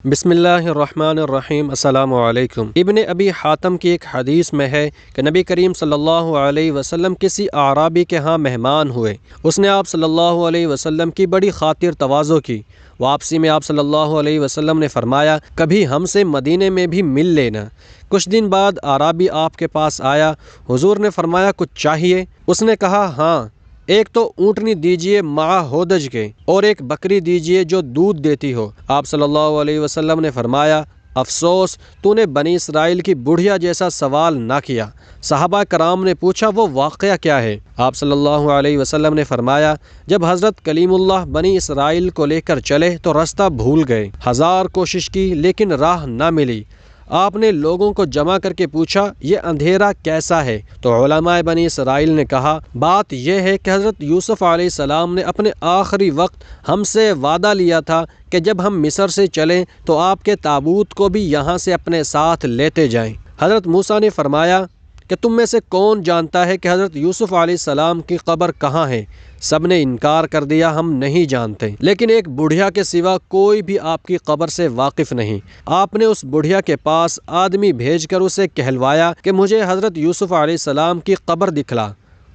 بسم اللہ الرحمن الرحیم۔ السلام علیکم۔ ابن ابی حاتم کی ایک حدیث میں ہے کہ نبی کریم صلی اللہ علیہ وسلم کسی اعرابی کے ہاں مہمان ہوئے۔ اس نے آپ صلی اللہ علیہ وسلم کی بڑی خاطر تواضع کی۔ واپسی میں آپ صلی اللہ علیہ وسلم نے فرمایا، کبھی ہم سے مدینے میں بھی مل لینا۔ کچھ دن بعد اعرابی آپ کے پاس آیا۔ حضور نے فرمایا، کچھ چاہیے؟ اس نے کہا، ہاں، ایک تو اونٹنی دیجئے مع ہودج کے، اور ایک بکری دیجئے جو دودھ دیتی ہو۔ آپ صلی اللہ علیہ وسلم نے فرمایا، افسوس تو نے بنی اسرائیل کی بڑھیا جیسا سوال نہ کیا۔ صحابہ کرام نے پوچھا، وہ واقعہ کیا ہے؟ آپ صلی اللہ علیہ وسلم نے فرمایا، جب حضرت کلیم اللہ بنی اسرائیل کو لے کر چلے تو رستہ بھول گئے، 1000 کوشش کی لیکن راہ نہ ملی۔ آپ نے لوگوں کو جمع کر کے پوچھا، یہ اندھیرا کیسا ہے؟ تو علماء بنی اسرائیل نے کہا، بات یہ ہے کہ حضرت یوسف علیہ السلام نے اپنے آخری وقت ہم سے وعدہ لیا تھا کہ جب ہم مصر سے چلیں تو آپ کے تابوت کو بھی یہاں سے اپنے ساتھ لیتے جائیں۔ حضرت موسیٰ نے فرمایا کہ تم میں سے کون جانتا ہے کہ حضرت یوسف علیہ السلام کی قبر کہاں ہے؟ سب نے انکار کر دیا، ہم نہیں جانتے۔ لیکن ایک بڑھیا کے سوا کوئی بھی آپ کی قبر سے واقف نہیں۔ آپ نے اس بڑھیا کے پاس آدمی بھیج کر اسے کہلوایا کہ مجھے حضرت یوسف علیہ السلام کی قبر دکھلا۔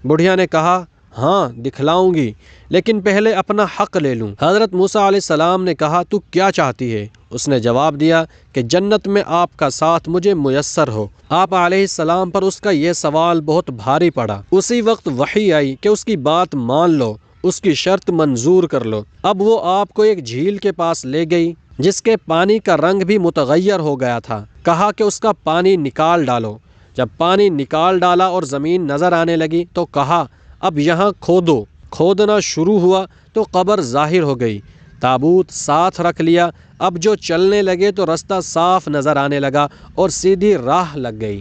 بڑھیا نے کہا، ہاں دکھلاؤں گی، لیکن پہلے اپنا حق لے لوں۔ حضرت موسیٰ علیہ السلام نے کہا، تو کیا چاہتی ہے؟ اس نے جواب دیا کہ جنت میں آپ کا ساتھ مجھے میسر ہو۔ آپ علیہ السلام پر اس کا یہ سوال بہت بھاری پڑا۔ اسی وقت وحی آئی کہ اس کی بات مان لو، اس کی شرط منظور کر لو۔ اب وہ آپ کو ایک جھیل کے پاس لے گئی جس کے پانی کا رنگ بھی متغیر ہو گیا تھا۔ کہا کہ اس کا پانی نکال ڈالو۔ جب پانی نکال ڈالا اور زمین نظر آنے لگی تو کہا، اب یہاں کھودو۔ کھودنا شروع ہوا تو قبر ظاہر ہو گئی۔ تابوت ساتھ رکھ لیا۔ اب جو چلنے لگے تو رستہ صاف نظر آنے لگا اور سیدھی راہ لگ گئی۔